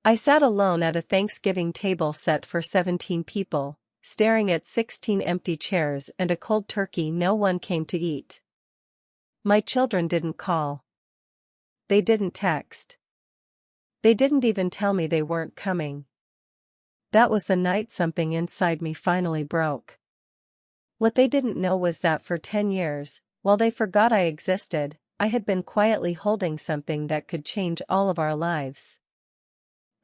I sat alone at a Thanksgiving table set for 17 people, staring at 16 empty chairs and a cold turkey no one came to eat. My children didn't call. They didn't text. They didn't even tell me they weren't coming. That was the night something inside me finally broke. What they didn't know was that for 10 years, while they forgot I existed, I had been quietly holding something that could change all of our lives.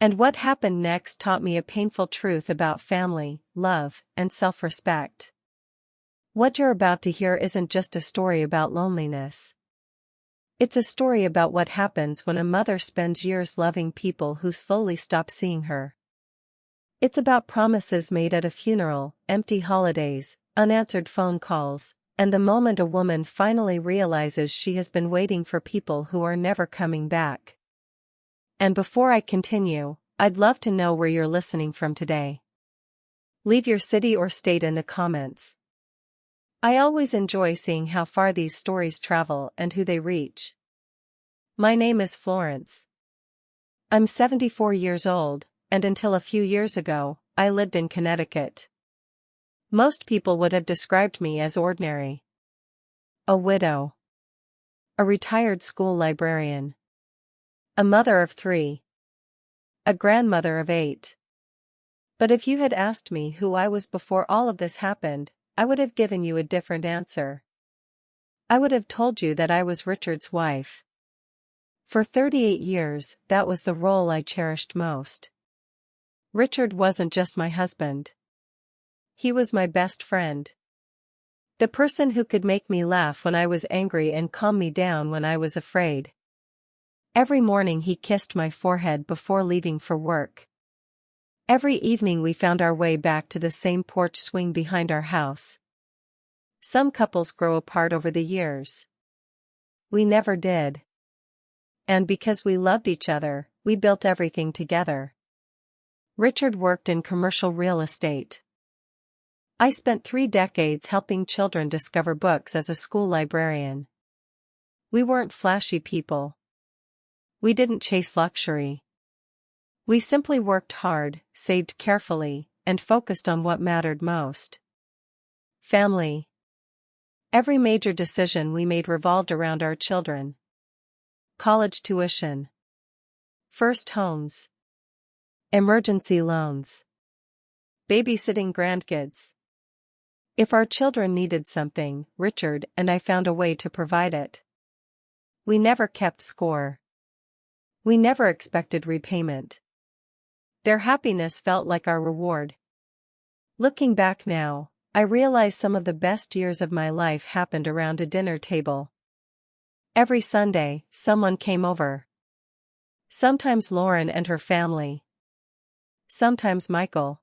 And what happened next taught me a painful truth about family, love, and self-respect. What you're about to hear isn't just a story about loneliness. It's a story about what happens when a mother spends years loving people who slowly stop seeing her. It's about promises made at a funeral, empty holidays, unanswered phone calls, and the moment a woman finally realizes she has been waiting for people who are never coming back. And before I continue, I'd love to know where you're listening from today. Leave your city or state in the comments. I always enjoy seeing how far these stories travel and who they reach. My name is Florence. I'm 74 years old, and until a few years ago, I lived in Connecticut. Most people would have described me as ordinary. A widow. A retired school librarian. A mother of 3. A grandmother of 8. But if you had asked me who I was before all of this happened, I would have given you a different answer. I would have told you that I was Richard's wife. For 38 years, that was the role I cherished most. Richard wasn't just my husband. He was my best friend. The person who could make me laugh when I was angry and calm me down when I was afraid. Every morning he kissed my forehead before leaving for work. Every evening we found our way back to the same porch swing behind our house. Some couples grow apart over the years. We never did. And because we loved each other, we built everything together. Richard worked in commercial real estate. I spent 3 decades helping children discover books as a school librarian. We weren't flashy people. We didn't chase luxury. We simply worked hard, saved carefully, and focused on what mattered most. Family. Every major decision we made revolved around our children. College tuition. First homes. Emergency loans. Babysitting grandkids. If our children needed something, Richard and I found a way to provide it. We never kept score. We never expected repayment. Their happiness felt like our reward. Looking back now, I realize some of the best years of my life happened around a dinner table. Every Sunday, someone came over. Sometimes Lauren and her family. Sometimes Michael.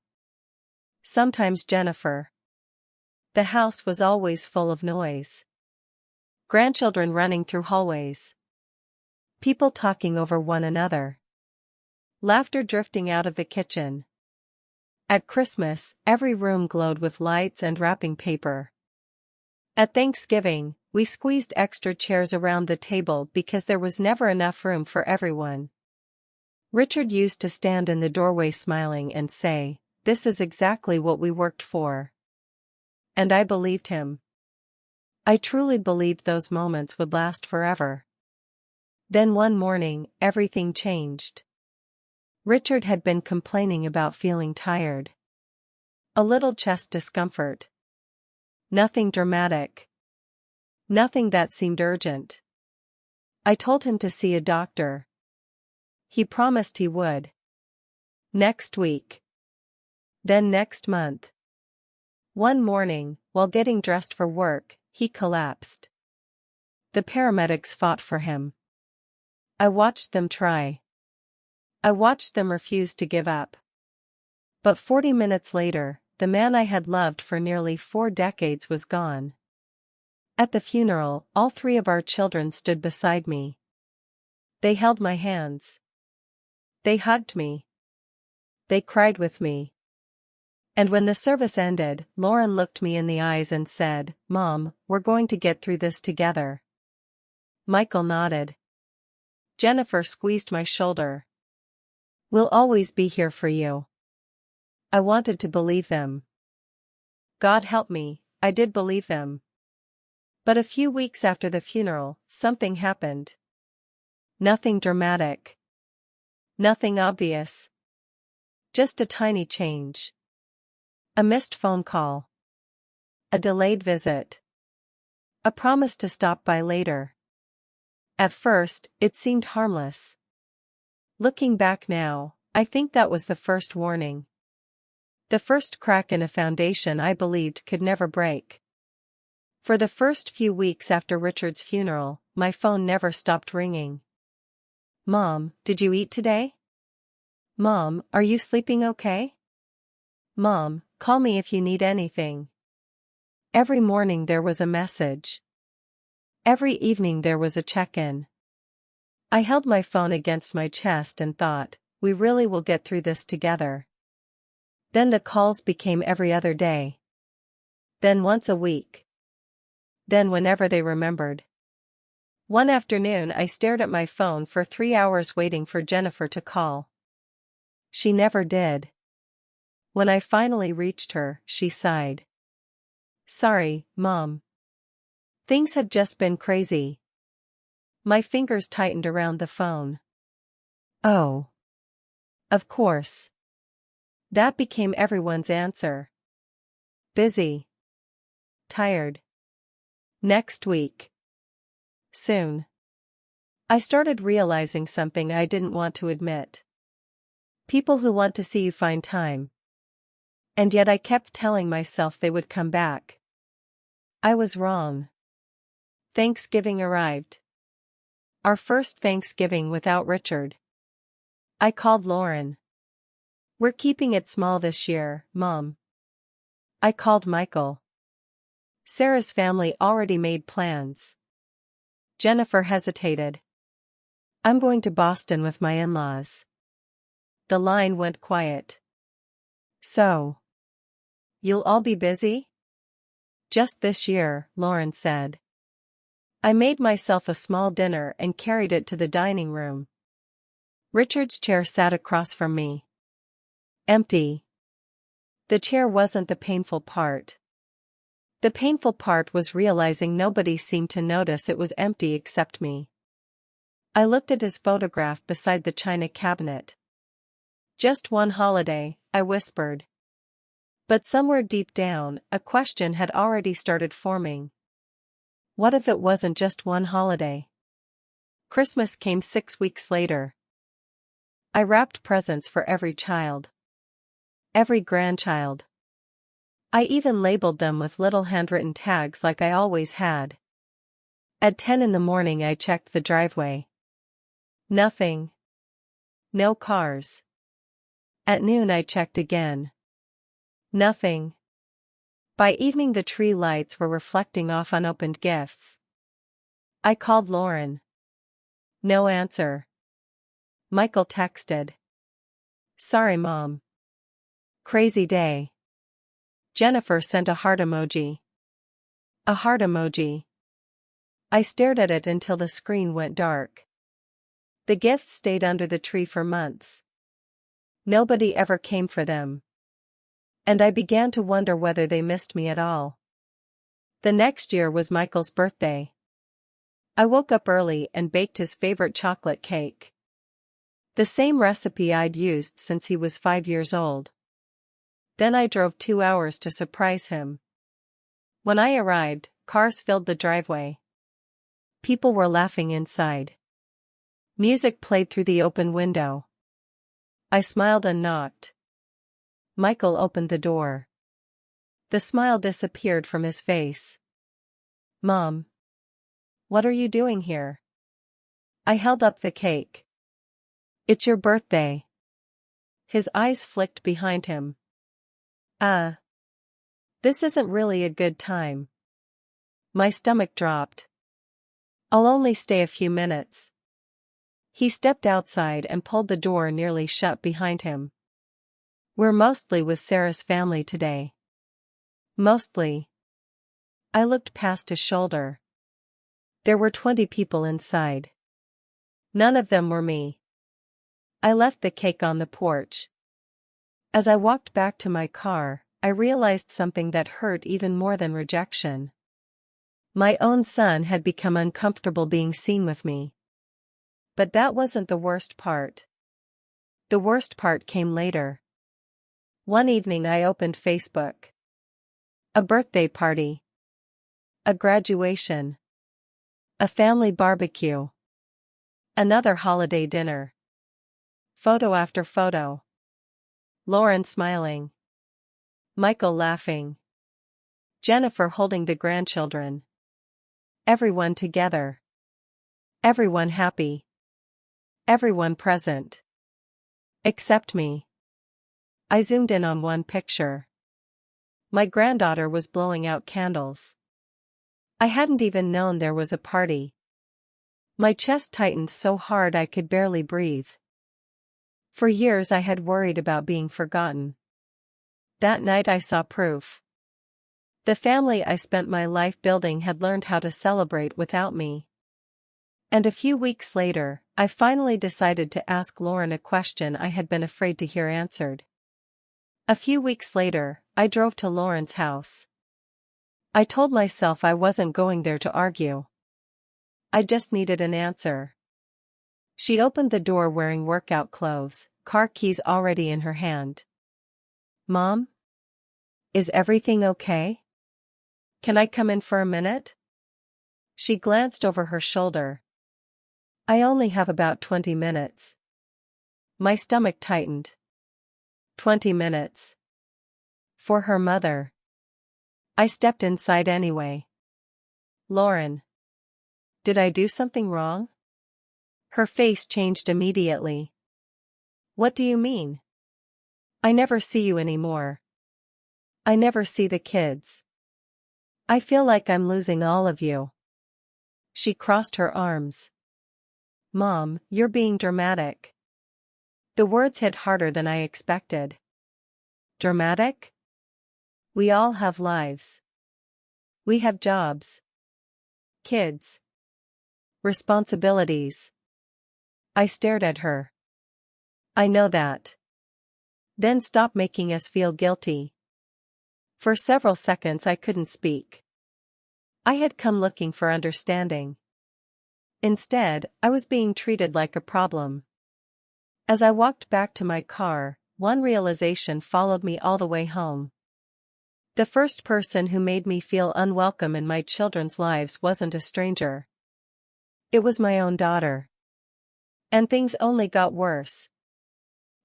Sometimes Jennifer. The house was always full of noise. Grandchildren running through hallways. People talking over one another. Laughter drifting out of the kitchen. At Christmas, every room glowed with lights and wrapping paper. At Thanksgiving, we squeezed extra chairs around the table because there was never enough room for everyone. Richard used to stand in the doorway smiling and say, "This is exactly what we worked for." And I believed him. I truly believed those moments would last forever. Then one morning, everything changed. Richard had been complaining about feeling tired. A little chest discomfort. Nothing dramatic. Nothing that seemed urgent. I told him to see a doctor. He promised he would. Next week. Then next month. One morning, while getting dressed for work, he collapsed. The paramedics fought for him. I watched them try. I watched them refuse to give up. But 40 minutes later, the man I had loved for nearly 4 decades was gone. At the funeral, all 3 of our children stood beside me. They held my hands. They hugged me. They cried with me. And when the service ended, Lauren looked me in the eyes and said, "Mom, we're going to get through this together." Michael nodded. Jennifer squeezed my shoulder. We'll always be here for you. I wanted to believe them. God help me, I did believe them. But a few weeks after the funeral, something happened. Nothing dramatic. Nothing obvious. Just a tiny change. A missed phone call. A delayed visit. A promise to stop by later. At first, it seemed harmless. Looking back now, I think that was the first warning. The first crack in a foundation I believed could never break. For the first few weeks after Richard's funeral, my phone never stopped ringing. Mom, did you eat today? Mom, are you sleeping okay? Mom, call me if you need anything. Every morning there was a message. Every evening there was a check-in. I held my phone against my chest and thought, we really will get through this together. Then the calls became every other day. Then once a week. Then whenever they remembered. One afternoon I stared at my phone for 3 hours waiting for Jennifer to call. She never did. When I finally reached her, she sighed. Sorry, Mom. Things had just been crazy. My fingers tightened around the phone. Oh. Of course. That became everyone's answer. Busy. Tired. Next week. Soon. I started realizing something I didn't want to admit. People who want to see you find time. And yet I kept telling myself they would come back. I was wrong. Thanksgiving arrived. Our first Thanksgiving without Richard. I called Lauren. We're keeping it small this year, Mom. I called Michael. Sarah's family already made plans. Jennifer hesitated. I'm going to Boston with my in-laws. The line went quiet. So. You'll all be busy? Just this year, Lauren said. I made myself a small dinner and carried it to the dining room. Richard's chair sat across from me. Empty. The chair wasn't the painful part. The painful part was realizing nobody seemed to notice it was empty except me. I looked at his photograph beside the china cabinet. Just one holiday, I whispered. But somewhere deep down, a question had already started forming. What if it wasn't just one holiday? Christmas came 6 weeks later. I wrapped presents for every child. Every grandchild. I even labeled them with little handwritten tags like I always had. At 10 in the morning I checked the driveway. Nothing. No cars. At noon I checked again. Nothing. By evening the tree lights were reflecting off unopened gifts. I called Lauren. No answer. Michael texted. Sorry, Mom. Crazy day. Jennifer sent a heart emoji. A heart emoji. I stared at it until the screen went dark. The gifts stayed under the tree for months. Nobody ever came for them. And I began to wonder whether they missed me at all. The next year was Michael's birthday. I woke up early and baked his favorite chocolate cake. The same recipe I'd used since he was 5 years old. Then I drove 2 hours to surprise him. When I arrived, cars filled the driveway. People were laughing inside. Music played through the open window. I smiled and knocked. Michael opened the door. The smile disappeared from his face. Mom. What are you doing here? I held up the cake. It's your birthday. His eyes flicked behind him. This isn't really a good time. My stomach dropped. I'll only stay a few minutes. He stepped outside and pulled the door nearly shut behind him. We're mostly with Sarah's family today. Mostly. I looked past his shoulder. There were 20 people inside. None of them were me. I left the cake on the porch. As I walked back to my car, I realized something that hurt even more than rejection. My own son had become uncomfortable being seen with me. But that wasn't the worst part. The worst part came later. One evening I opened Facebook. A birthday party. A graduation. A family barbecue. Another holiday dinner. Photo after photo. Lauren smiling. Michael laughing. Jennifer holding the grandchildren. Everyone together. Everyone happy. Everyone present. Except me. I zoomed in on one picture. My granddaughter was blowing out candles. I hadn't even known there was a party. My chest tightened so hard I could barely breathe. For years I had worried about being forgotten. That night I saw proof. The family I spent my life building had learned how to celebrate without me. And a few weeks later, I finally decided to ask Lauren a question I had been afraid to hear answered. A few weeks later, I drove to Lauren's house. I told myself I wasn't going there to argue. I just needed an answer. She opened the door wearing workout clothes, car keys already in her hand. "Mom? Is everything okay? Can I come in for a minute?" She glanced over her shoulder. "I only have about 20 minutes. My stomach tightened. 20 minutes. For her mother. I stepped inside anyway. "Lauren. Did I do something wrong?" Her face changed immediately. "What do you mean? I never see you anymore. I never see the kids. I feel like I'm losing all of you." She crossed her arms. "Mom, you're being dramatic." The words hit harder than I expected. Dramatic? We all have lives. We have jobs. Kids. Responsibilities. I stared at her. "I know that. Then stop making us feel guilty." For several seconds I couldn't speak. I had come looking for understanding. Instead, I was being treated like a problem. As I walked back to my car, one realization followed me all the way home. The first person who made me feel unwelcome in my children's lives wasn't a stranger. It was my own daughter. And things only got worse.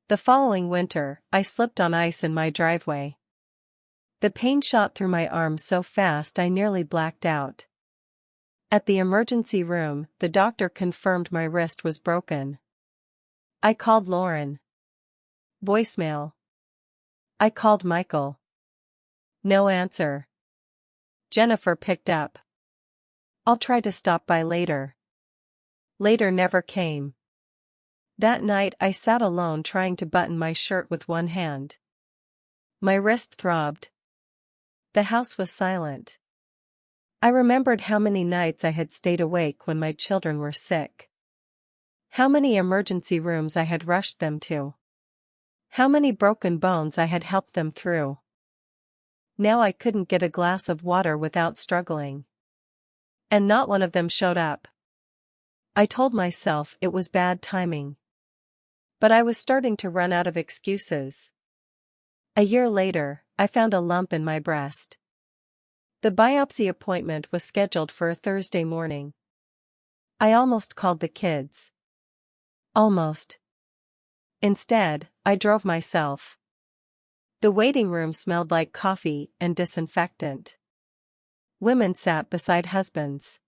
The following winter, I slipped on ice in my driveway. The pain shot through my arm so fast I nearly blacked out. At the emergency room, the doctor confirmed my wrist was broken. I called Lauren. Voicemail. I called Michael. No answer. Jennifer picked up. "I'll try to stop by later." Later never came. That night I sat alone trying to button my shirt with one hand. My wrist throbbed. The house was silent. I remembered how many nights I had stayed awake when my children were sick. How many emergency rooms I had rushed them to. How many broken bones I had helped them through. Now I couldn't get a glass of water without struggling. And not one of them showed up. I told myself it was bad timing. But I was starting to run out of excuses. A year later, I found a lump in my breast. The biopsy appointment was scheduled for a Thursday morning. I almost called the kids. Almost. Instead, I drove myself. The waiting room smelled like coffee and disinfectant. Women sat beside husbands.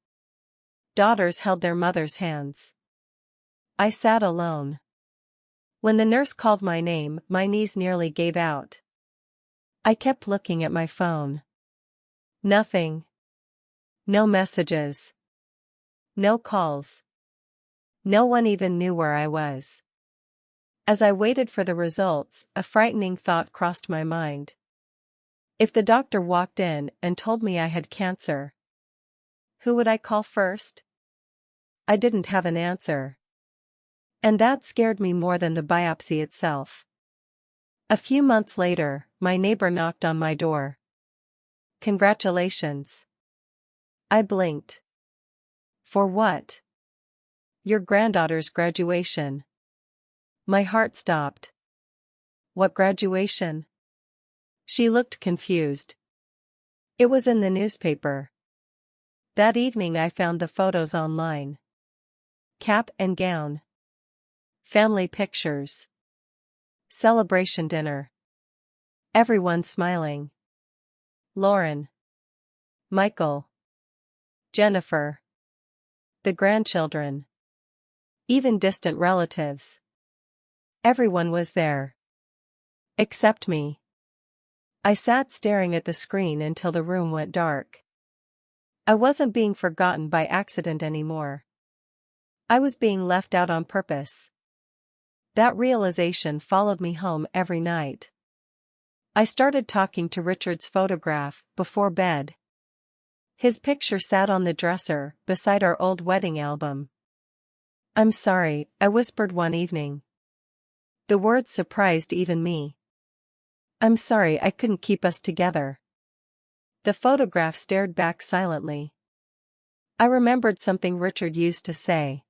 Daughters held their mothers' hands. I sat alone. When the nurse called my name, my knees nearly gave out. I kept looking at my phone. Nothing. No messages. No calls. No one even knew where I was. As I waited for the results, a frightening thought crossed my mind. If the doctor walked in and told me I had cancer, who would I call first? I didn't have an answer. And that scared me more than the biopsy itself. A few months later, my neighbor knocked on my door. "Congratulations." I blinked. "For what?" "Your granddaughter's graduation." My heart stopped. "What graduation?" She looked confused. "It was in the newspaper." That evening I found the photos online. Cap and gown. Family pictures. Celebration dinner. Everyone smiling. Lauren. Michael. Jennifer. The grandchildren. Even distant relatives. Everyone was there. Except me. I sat staring at the screen until the room went dark. I wasn't being forgotten by accident anymore. I was being left out on purpose. That realization followed me home every night. I started talking to Richard's photograph before bed. His picture sat on the dresser beside our old wedding album. "I'm sorry," I whispered one evening. The words surprised even me. "I'm sorry I couldn't keep us together." The photograph stared back silently. I remembered something Richard used to say.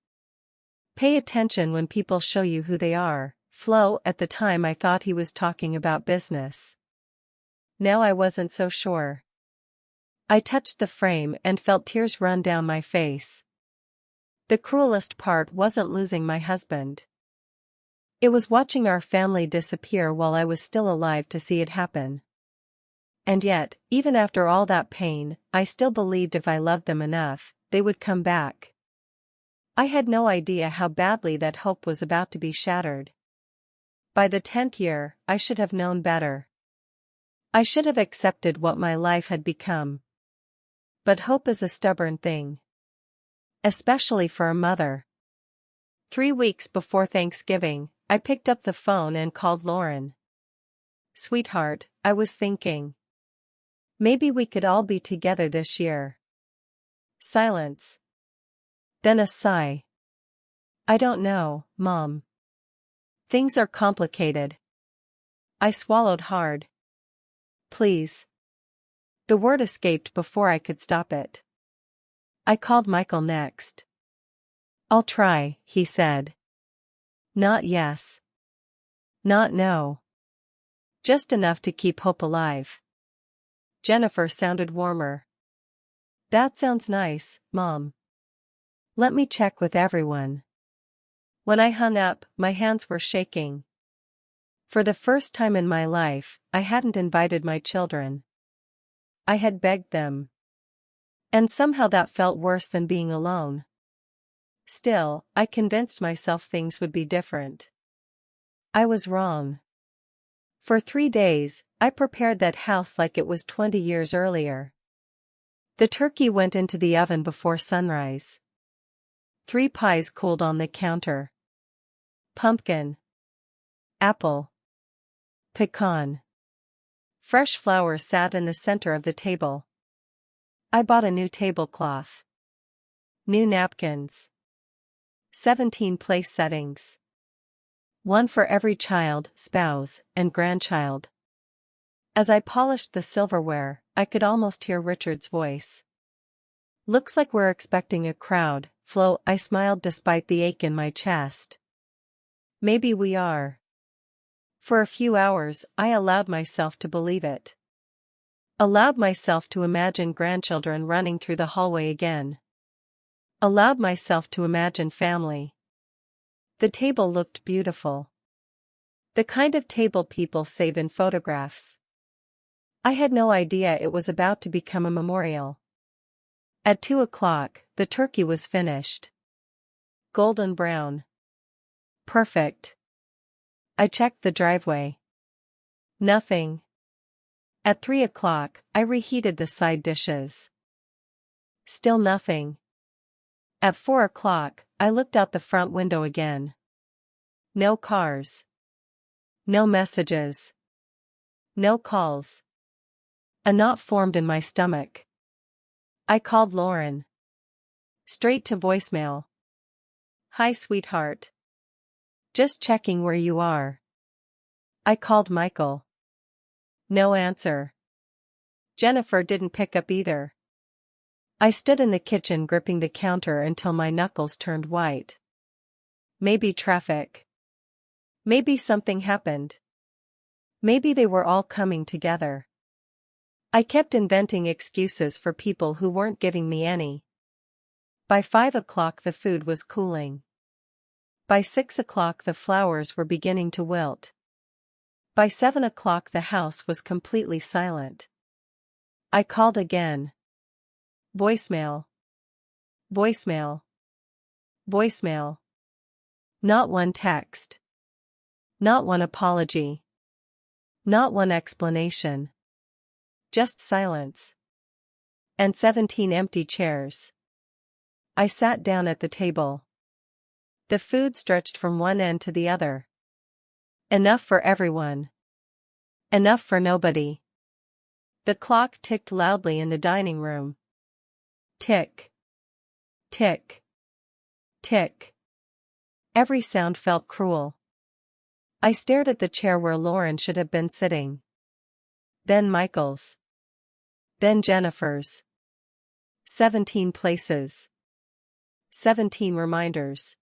"Pay attention when people show you who they are." Flo, at the time I thought he was talking about business. Now I wasn't so sure. I touched the frame and felt tears run down my face. The cruelest part wasn't losing my husband. It was watching our family disappear while I was still alive to see it happen. And yet, even after all that pain, I still believed if I loved them enough, they would come back. I had no idea how badly that hope was about to be shattered. By the 10th year, I should have known better. I should have accepted what my life had become. But hope is a stubborn thing. Especially for a mother. 3 weeks before Thanksgiving, I picked up the phone and called Lauren. "Sweetheart," I was thinking. "Maybe we could all be together this year." Silence. Then a sigh. "I don't know, Mom. Things are complicated." I swallowed hard. "Please." The word escaped before I could stop it. I called Michael next. "I'll try," he said. Not yes. Not no. Just enough to keep hope alive. Jennifer sounded warmer. "That sounds nice, Mom. Let me check with everyone." When I hung up, my hands were shaking. For the first time in my life, I hadn't invited my children. I had begged them. And somehow that felt worse than being alone. Still, I convinced myself things would be different. I was wrong. For 3 days, I prepared that house like it was 20 years earlier. The turkey went into the oven before sunrise. 3 pies cooled on the counter. Pumpkin. Apple. Pecan. Fresh flowers sat in the center of the table. I bought a new tablecloth. New napkins. 17 place settings. One for every child, spouse, and grandchild. As I polished the silverware, I could almost hear Richard's voice. "Looks like we're expecting a crowd, Flo," I smiled despite the ache in my chest. "Maybe we are." For a few hours, I allowed myself to believe it. Allowed myself to imagine grandchildren running through the hallway again. Allowed myself to imagine family. The table looked beautiful. The kind of table people save in photographs. I had no idea it was about to become a memorial. At 2 o'clock, the turkey was finished. Golden brown. Perfect. I checked the driveway. Nothing. At 3 o'clock, I reheated the side dishes. Still nothing. At 4 o'clock, I looked out the front window again. No cars. No messages. No calls. A knot formed in my stomach. I called Lauren. Straight to voicemail. "Hi, sweetheart. Just checking where you are. I called Michael. No answer. Jennifer didn't pick up either. I stood in the kitchen gripping the counter until my knuckles turned white. Maybe traffic. Maybe something happened. Maybe they were all coming together. I kept inventing excuses for people who weren't giving me any. By 5 o'clock the food was cooling. By 6 o'clock the flowers were beginning to wilt. By 7 o'clock the house was completely silent. I called again. Voicemail. Voicemail. Voicemail. Not one text. Not one apology. Not one explanation. Just silence. And 17 empty chairs. I sat down at the table. The food stretched from one end to the other. Enough for everyone. Enough for nobody. The clock ticked loudly in the dining room. Tick. Tick. Tick. Every sound felt cruel. I stared at the chair where Lauren should have been sitting. Then Michael's. Then Jennifer's. 17 places. 17 reminders.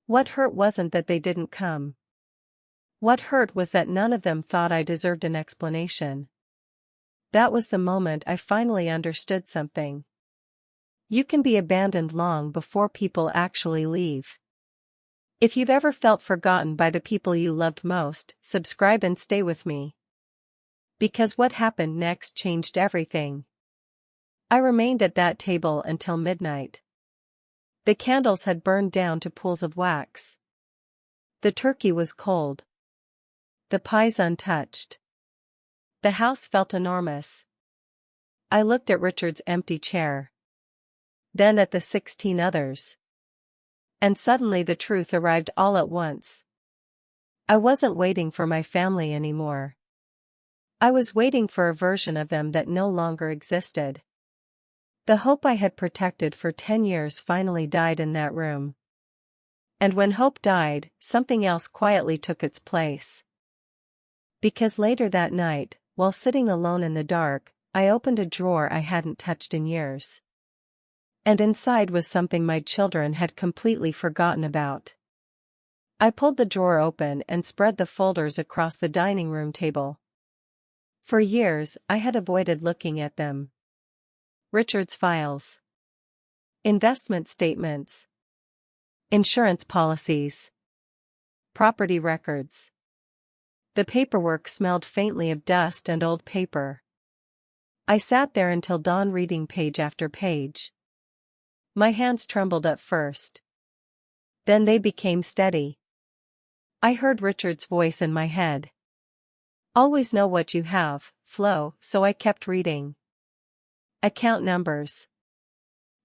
What hurt wasn't that they didn't come. What hurt was that none of them thought I deserved an explanation. That was the moment I finally understood something. You can be abandoned long before people actually leave. If you've ever felt forgotten by the people you loved most, subscribe and stay with me. Because what happened next changed everything. I remained at that table until midnight. The candles had burned down to pools of wax. The turkey was cold. The pies untouched. The house felt enormous. I looked at Richard's empty chair. Then at the 16 others. And suddenly the truth arrived all at once. I wasn't waiting for my family anymore. I was waiting for a version of them that no longer existed. The hope I had protected for 10 years finally died in that room. And when hope died, something else quietly took its place. Because later that night, while sitting alone in the dark, I opened a drawer I hadn't touched in years. And inside was something my children had completely forgotten about. I pulled the drawer open and spread the folders across the dining room table. For years, I had avoided looking at them. Richard's files. Investment statements. Insurance policies. Property records. The paperwork smelled faintly of dust and old paper. I sat there until dawn reading page after page. My hands trembled at first. Then they became steady. I heard Richard's voice in my head. Always know what you have, Flo, so I kept reading. Account numbers.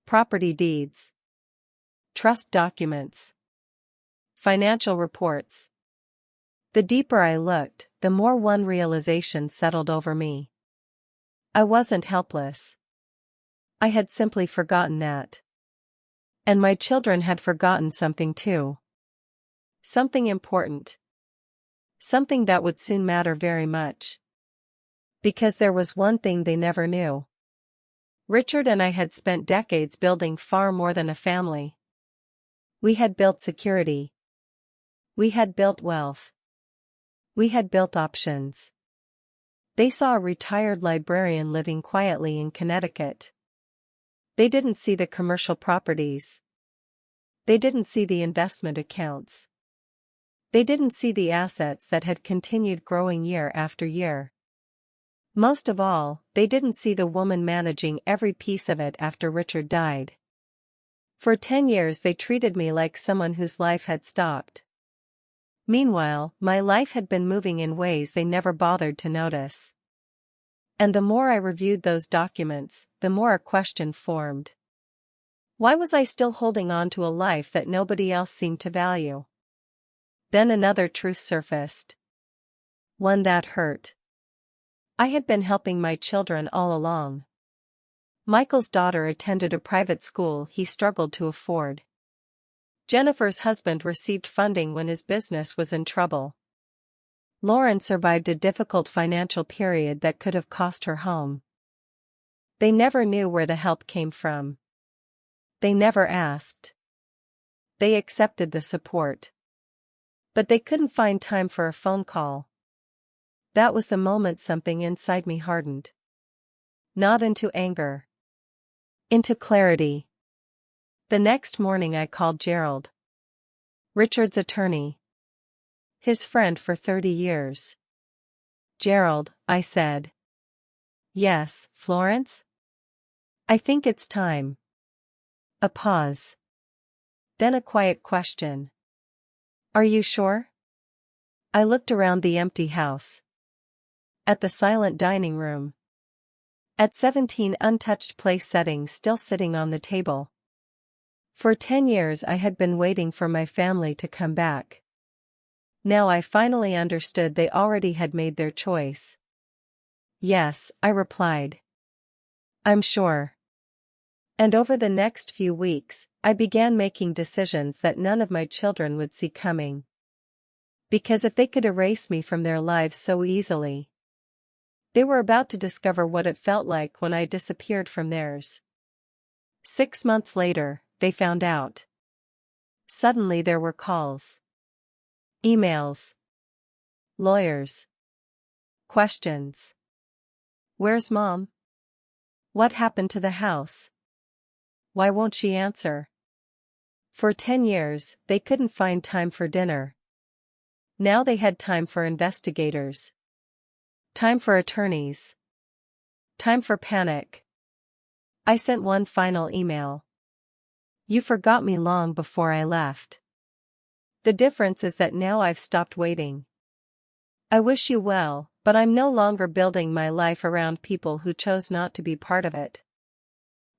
Property deeds. Trust documents. Financial reports. The deeper I looked, the more one realization settled over me. I wasn't helpless. I had simply forgotten that. And my children had forgotten something too. Something important. Something that would soon matter very much. Because there was one thing they never knew. Richard and I had spent decades building far more than a family. We had built security. We had built wealth. We had built options. They saw a retired librarian living quietly in Connecticut. They didn't see the commercial properties. They didn't see the investment accounts. They didn't see the assets that had continued growing year after year. Most of all, they didn't see the woman managing every piece of it after Richard died. For 10 years they treated me like someone whose life had stopped. Meanwhile, my life had been moving in ways they never bothered to notice. And the more I reviewed those documents, the more a question formed. Why was I still holding on to a life that nobody else seemed to value? Then another truth surfaced. One that hurt. I had been helping my children all along. Michael's daughter attended a private school he struggled to afford. Jennifer's husband received funding when his business was in trouble. Lauren survived a difficult financial period that could have cost her home. They never knew where the help came from. They never asked. They accepted the support. But they couldn't find time for a phone call. That was the moment something inside me hardened. Not into anger. Into clarity. The next morning I called Gerald. Richard's attorney. His friend for 30 years. "Gerald," I said. "Yes, Florence? I think it's time." A pause. Then a quiet question. "Are you sure?" I looked around the empty house. At the silent dining room. At 17 untouched place settings still sitting on the table. For 10 years I had been waiting for my family to come back. Now I finally understood they already had made their choice. "Yes," I replied. "I'm sure." And over the next few weeks, I began making decisions that none of my children would see coming. Because if they could erase me from their lives so easily, they were about to discover what it felt like when I disappeared from theirs. 6 months later, they found out. Suddenly there were calls. Emails. Lawyers. Questions. "Where's Mom? What happened to the house? Why won't she answer?" For 10 years, they couldn't find time for dinner. Now they had time for investigators. Time for attorneys. Time for panic. I sent one final email. "You forgot me long before I left. The difference is that now I've stopped waiting. I wish you well, but I'm no longer building my life around people who chose not to be part of it."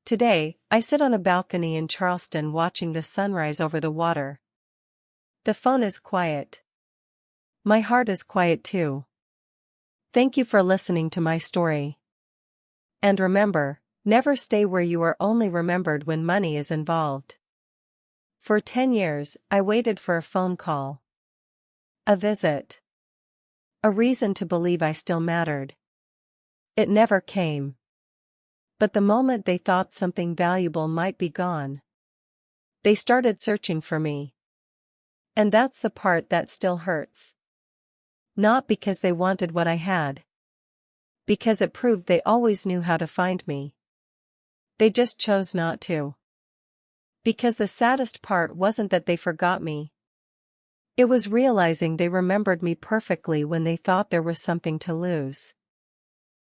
Today, I sit on a balcony in Charleston watching the sunrise over the water. The phone is quiet. My heart is quiet too. Thank you for listening to my story. And remember, never stay where you are only remembered when money is involved. For 10 years, I waited for a phone call. A visit. A reason to believe I still mattered. It never came. But the moment they thought something valuable might be gone, they started searching for me. And that's the part that still hurts. Not because they wanted what I had. Because it proved they always knew how to find me. They just chose not to. Because the saddest part wasn't that they forgot me. It was realizing they remembered me perfectly when they thought there was something to lose.